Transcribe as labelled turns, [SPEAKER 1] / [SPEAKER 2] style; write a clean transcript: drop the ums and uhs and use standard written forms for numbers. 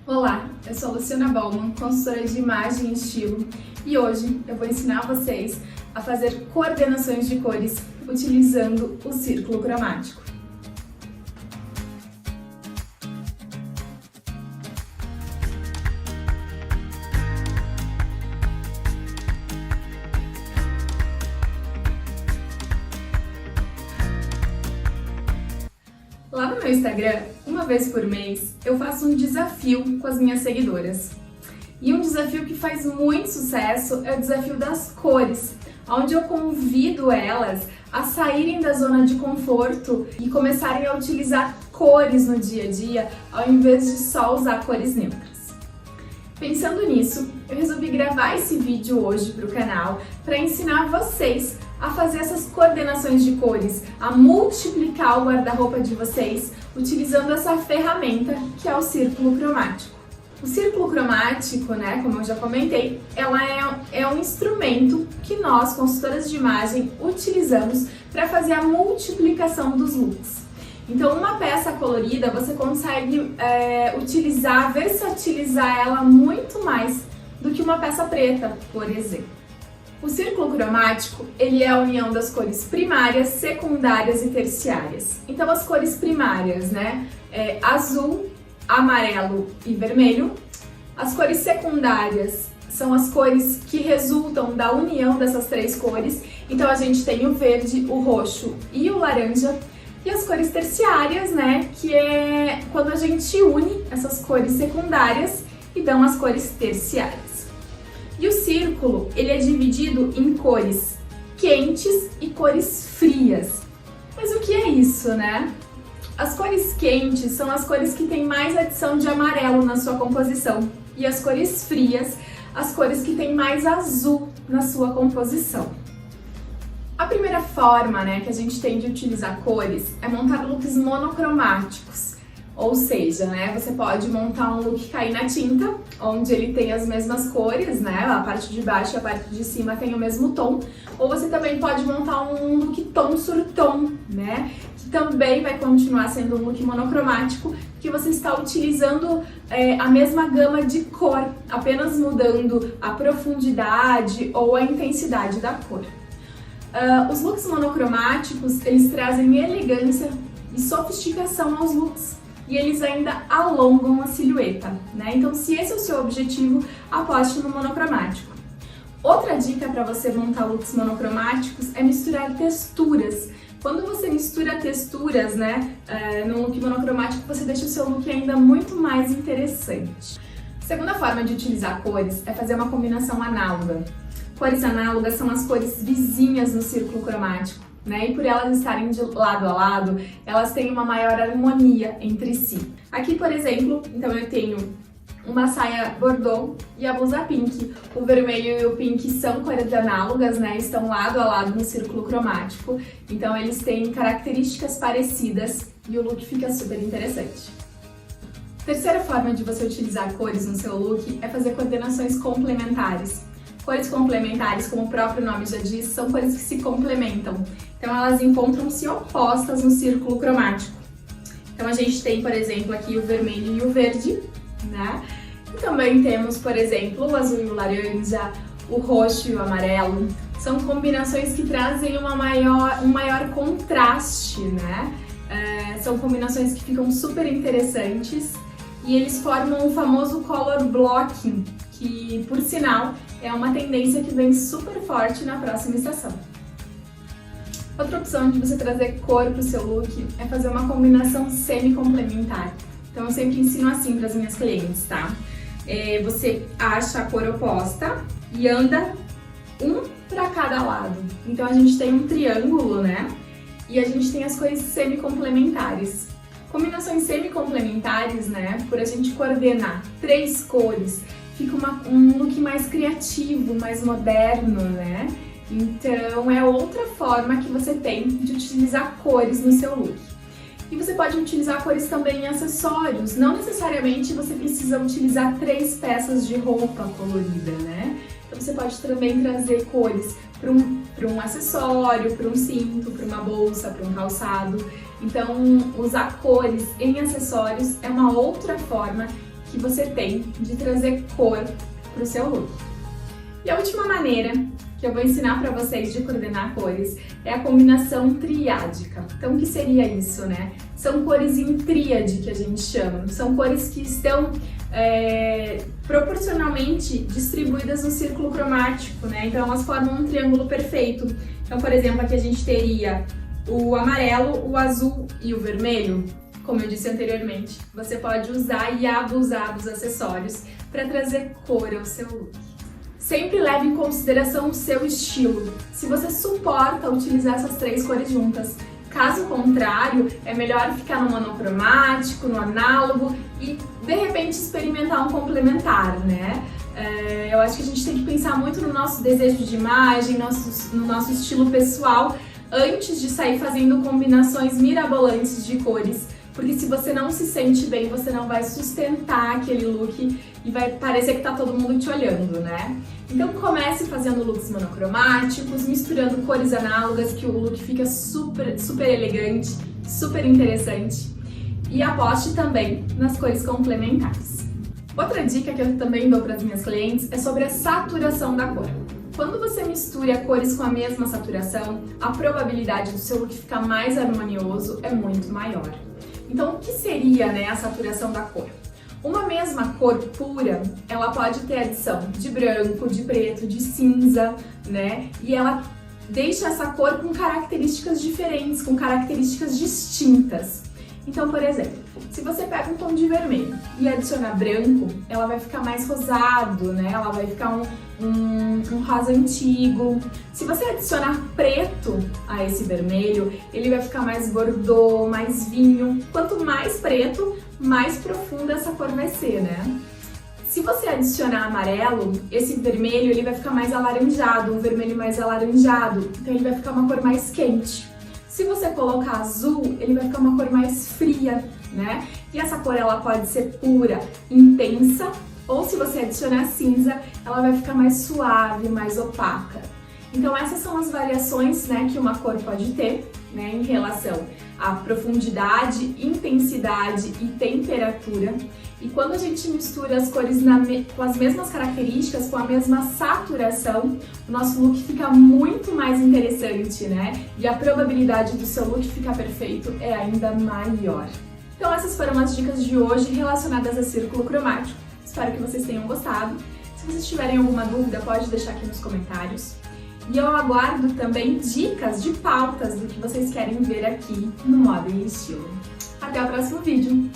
[SPEAKER 1] Olá, eu sou a Luciana Bauman, consultora de imagem e estilo, e hoje eu vou ensinar vocês a fazer coordenações de cores utilizando o círculo cromático. Lá no meu Instagram, uma vez por mês, eu faço um desafio com as minhas seguidoras. E um desafio que faz muito sucesso é o desafio das cores, onde eu convido elas a saírem da zona de conforto e começarem a utilizar cores no dia a dia, ao invés de só usar cores neutras. Pensando nisso, eu resolvi gravar esse vídeo hoje para o canal para ensinar vocês a fazer essas coordenações de cores, a multiplicar o guarda-roupa de vocês utilizando essa ferramenta que é o círculo cromático. O círculo cromático, né, como eu já comentei, ela é um instrumento que nós, consultoras de imagem, utilizamos para fazer a multiplicação dos looks. Então, uma peça colorida você consegue versatilizar ela muito mais do que uma peça preta, por exemplo. O círculo cromático, ele é a união das cores primárias, secundárias e terciárias. Então, as cores primárias, né, azul, amarelo e vermelho. As cores secundárias são as cores que resultam da união dessas três cores. Então, a gente tem o verde, o roxo e o laranja. E as cores terciárias, né, que é quando a gente une essas cores secundárias e dão as cores terciárias. E o círculo, ele é dividido em cores quentes e cores frias. Mas o que é isso, né? As cores quentes são as cores que têm mais adição de amarelo na sua composição. E as cores frias, as cores que têm mais azul na sua composição. A primeira forma, né, que a gente tem de utilizar cores é montar looks monocromáticos. Ou seja, né, você pode montar um look cair na tinta, onde ele tem as mesmas cores, né, a parte de baixo e a parte de cima tem o mesmo tom. Ou você também pode montar um look tom sur tom, né, que também vai continuar sendo um look monocromático, que você está utilizando a mesma gama de cor, apenas mudando a profundidade ou a intensidade da cor. Os looks monocromáticos, eles trazem elegância e sofisticação aos looks. E eles ainda alongam a silhueta, né? Então, se esse é o seu objetivo, aposte no monocromático. Outra dica para você montar looks monocromáticos é misturar texturas. Quando você mistura texturas, né, no look monocromático, você deixa o seu look ainda muito mais interessante. A segunda forma de utilizar cores é fazer uma combinação análoga. Cores análogas são as cores vizinhas no círculo cromático, né? E por elas estarem de lado a lado, elas têm uma maior harmonia entre si. Aqui, por exemplo, então eu tenho uma saia bordô e a blusa pink. O vermelho e o pink são cores análogas, né? Estão lado a lado no círculo cromático. Então eles têm características parecidas e o look fica super interessante. Terceira forma de você utilizar cores no seu look é fazer coordenações complementares. Cores complementares, como o próprio nome já diz, são cores que se complementam. Então elas encontram-se opostas no círculo cromático. Então a gente tem, por exemplo, aqui o vermelho e o verde, né? E também temos, por exemplo, o azul e o laranja, o roxo e o amarelo. São combinações que trazem um maior contraste, né? São combinações que ficam super interessantes e eles formam o famoso color blocking, que, por sinal, é uma tendência que vem super forte na próxima estação. Outra opção de você trazer cor para o seu look é fazer uma combinação semi-complementar. Então eu sempre ensino assim para as minhas clientes, tá? Você acha a cor oposta e anda um para cada lado. Então a gente tem um triângulo, né? E a gente tem as cores semi-complementares. Combinações semi-complementares, né? Por a gente coordenar três cores, fica um look mais criativo, mais moderno, né? Então é outra forma que você tem de utilizar cores no seu look. E você pode utilizar cores também em acessórios. Não necessariamente você precisa utilizar 3 peças de roupa colorida, né? Então você pode também trazer cores para um acessório, para um cinto, para uma bolsa, para um calçado. Então usar cores em acessórios é uma outra forma que você tem de trazer cor para o seu look. E a última maneira que eu vou ensinar para vocês de coordenar cores é a combinação triádica. Então, o que seria isso, né? São cores em tríade que a gente chama. São cores que estão proporcionalmente distribuídas no círculo cromático, né? Então, elas formam um triângulo perfeito. Então, por exemplo, aqui a gente teria o amarelo, o azul e o vermelho. Como eu disse anteriormente, você pode usar e abusar dos acessórios para trazer cor ao seu look. Sempre leve em consideração o seu estilo, se você suporta utilizar essas três cores juntas. Caso contrário, é melhor ficar no monocromático, no análogo e de repente experimentar um complementar, né? Eu acho que a gente tem que pensar muito no nosso desejo de imagem, no nosso estilo pessoal, antes de sair fazendo combinações mirabolantes de cores. Porque se você não se sente bem, você não vai sustentar aquele look e vai parecer que tá todo mundo te olhando, né? Então comece fazendo looks monocromáticos, misturando cores análogas, que o look fica super elegante, super interessante. E aposte também nas cores complementares. Outra dica que eu também dou para as minhas clientes é sobre a saturação da cor. Quando você mistura cores com a mesma saturação, a probabilidade do seu look ficar mais harmonioso é muito maior. Então, o que seria, né, a saturação da cor? Uma mesma cor pura, ela pode ter adição de branco, de preto, de cinza, né? E ela deixa essa cor com características diferentes, com características distintas. Então, por exemplo, se você pega um tom de vermelho e adiciona branco, ela vai ficar mais rosado, né? Ela vai ficar um rosa antigo. Se você adicionar preto a esse vermelho, ele vai ficar mais bordeaux, mais vinho. Quanto mais preto, mais profunda essa cor vai ser, né? Se você adicionar amarelo, esse vermelho ele vai ficar mais alaranjado, um vermelho mais alaranjado. Então ele vai ficar uma cor mais quente. Se você colocar azul, ele vai ficar uma cor mais fria, né? E essa cor ela pode ser pura, intensa, ou se você adicionar cinza, ela vai ficar mais suave, mais opaca. Então essas são as variações, né, que uma cor pode ter, né, em relação à profundidade, intensidade e temperatura. E quando a gente mistura as cores com as mesmas características, com a mesma saturação, o nosso look fica muito mais interessante, né? E a probabilidade do seu look ficar perfeito é ainda maior. Então essas foram as dicas de hoje relacionadas a círculo cromático. Espero que vocês tenham gostado. Se vocês tiverem alguma dúvida, pode deixar aqui nos comentários. E eu aguardo também dicas de pautas do que vocês querem ver aqui no Moda e Estilo. Até o próximo vídeo!